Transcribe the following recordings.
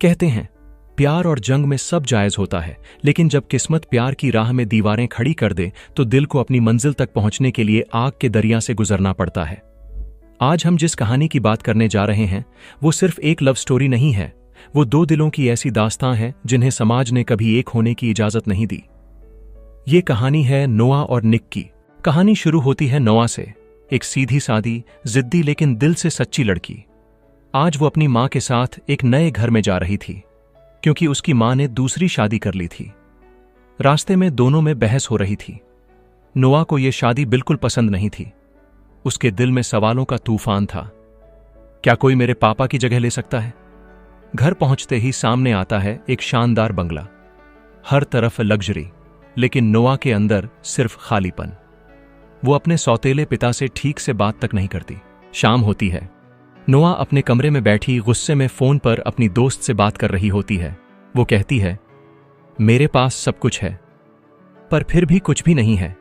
कहते हैं प्यार और जंग में सब जायज होता है, लेकिन जब किस्मत प्यार की राह में दीवारें खड़ी कर दे तो दिल को अपनी मंजिल तक पहुंचने के लिए आग के दरिया से गुजरना पड़ता है। आज हम जिस कहानी की बात करने जा रहे हैं वो सिर्फ एक लव स्टोरी नहीं है, वो दो दिलों की ऐसी दास्तां है जिन्हें समाज ने कभी एक होने की इजाजत नहीं दी। ये कहानी है नोआ और निक की। कहानी शुरू होती है नोआ से, एक सीधी सादी, जिद्दी लेकिन दिल से सच्ची लड़की। आज वो अपनी मां के साथ एक नए घर में जा रही थी, क्योंकि उसकी मां ने दूसरी शादी कर ली थी। रास्ते में दोनों में बहस हो रही थी। नोआ को यह शादी बिल्कुल पसंद नहीं थी। उसके दिल में सवालों का तूफान था। क्या कोई मेरे पापा की जगह ले सकता है? घर पहुंचते ही सामने आता है एक शानदार बंगला, हर तरफ लग्जरी, लेकिन नोआ के अंदर सिर्फ खालीपन। वो अपने सौतेले पिता से ठीक से बात तक नहीं करती। शाम होती है। नोआ अपने कमरे में बैठी गुस्से में फोन पर अपनी दोस्त से बात कर रही होती है। वो कहती है, मेरे पास सब कुछ है, पर फिर भी कुछ भी नहीं है।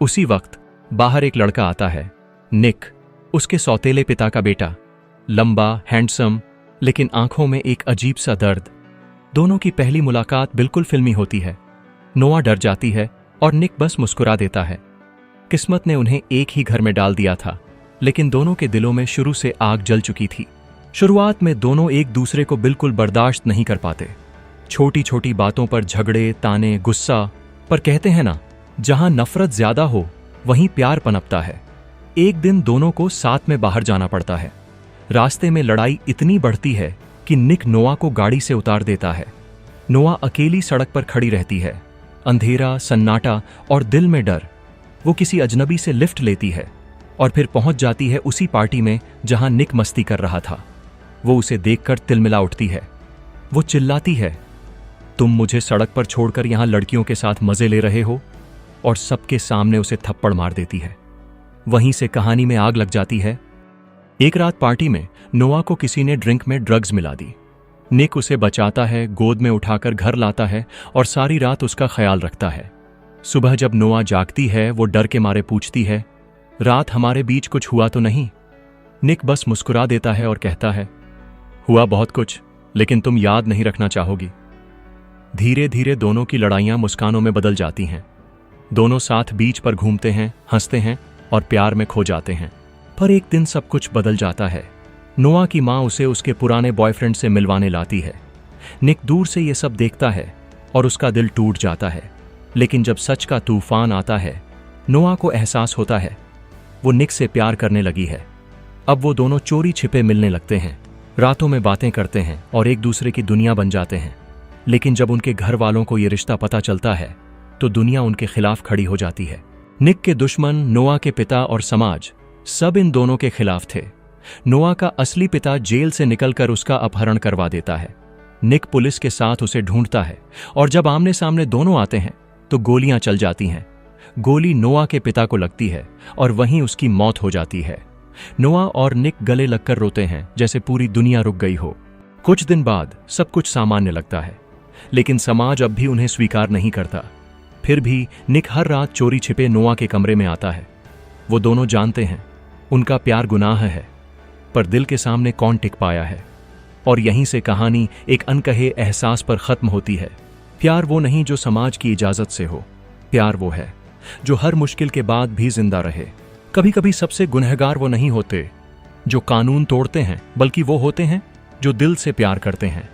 उसी वक्त बाहर एक लड़का आता है, निक, उसके सौतेले पिता का बेटा। लंबा, हैंडसम, लेकिन आंखों में एक अजीब सा दर्द। दोनों की पहली मुलाकात बिल्कुल फिल्मी होती है। नोआ डर जाती है और निक बस मुस्कुरा देता है। किस्मत ने उन्हें एक ही घर में डाल दिया था, लेकिन दोनों के दिलों में शुरू से आग जल चुकी थी। शुरुआत में दोनों एक दूसरे को बिल्कुल बर्दाश्त नहीं कर पाते। छोटी छोटी बातों पर झगड़े, ताने, गुस्सा। पर कहते हैं ना, जहां नफरत ज्यादा हो वहीं प्यार पनपता है। एक दिन दोनों को साथ में बाहर जाना पड़ता है। रास्ते में लड़ाई इतनी बढ़ती है कि निक नोआ को गाड़ी से उतार देता है। नोआ अकेली सड़क पर खड़ी रहती है। अंधेरा, सन्नाटा और दिल में डर। वो किसी अजनबी से लिफ्ट लेती है और फिर पहुंच जाती है उसी पार्टी में जहां निक मस्ती कर रहा था। वो उसे देखकर तिलमिला उठती है। वो चिल्लाती है, तुम मुझे सड़क पर छोड़कर यहां लड़कियों के साथ मजे ले रहे हो, और सबके सामने उसे थप्पड़ मार देती है। वहीं से कहानी में आग लग जाती है। एक रात पार्टी में नोआ को किसी ने ड्रिंक में ड्रग्स मिला दी। निक उसे बचाता है, गोद में उठाकर घर लाता है और सारी रात उसका ख्याल रखता है। सुबह जब नोआ जागती है, वो डर के मारे पूछती है, रात हमारे बीच कुछ हुआ तो नहीं? निक बस मुस्कुरा देता है और कहता है, हुआ बहुत कुछ, लेकिन तुम याद नहीं रखना चाहोगी। धीरे धीरे दोनों की लड़ाइयां मुस्कानों में बदल जाती हैं। दोनों साथ बीच पर घूमते हैं, हंसते हैं और प्यार में खो जाते हैं। पर एक दिन सब कुछ बदल जाता है। नोआ की मां उसे उसके पुराने बॉयफ्रेंड से मिलवाने लाती है। निक दूर से ये सब देखता है और उसका दिल टूट जाता है। लेकिन जब सच का तूफान आता है, नोआ को एहसास होता है वो निक से प्यार करने लगी है। अब वो दोनों चोरी छिपे मिलने लगते हैं, रातों में बातें करते हैं और एक दूसरे की दुनिया बन जाते हैं। लेकिन जब उनके घर वालों को ये रिश्ता पता चलता है तो दुनिया उनके खिलाफ खड़ी हो जाती है। निक के दुश्मन, नोआ के पिता और समाज, सब इन दोनों के खिलाफ थे। नोआ का असली पिता जेल से निकलकर उसका अपहरण करवा देता है। निक पुलिस के साथ उसे ढूंढता है और जब आमने सामने दोनों आते हैं तो गोलियां चल जाती हैं। गोली नोआ के पिता को लगती है और वहीं उसकी मौत हो जाती है। नोआ और निक गले लगकर रोते हैं, जैसे पूरी दुनिया रुक गई हो। कुछ दिन बाद सब कुछ सामान्य लगता है, लेकिन समाज अब भी उन्हें स्वीकार नहीं करता। फिर भी निक हर रात चोरी छिपे नोआ के कमरे में आता है। वो दोनों जानते हैं उनका प्यार गुनाह है, पर दिल के सामने कौन टिक पाया है। और यहीं से कहानी एक अनकहे एहसास पर खत्म होती है। प्यार वो नहीं जो समाज की इजाजत से हो, प्यार वो है जो हर मुश्किल के बाद भी जिंदा रहे। कभी कभी सबसे गुनहगार वो नहीं होते जो कानून तोड़ते हैं, बल्कि वो होते हैं जो दिल से प्यार करते हैं।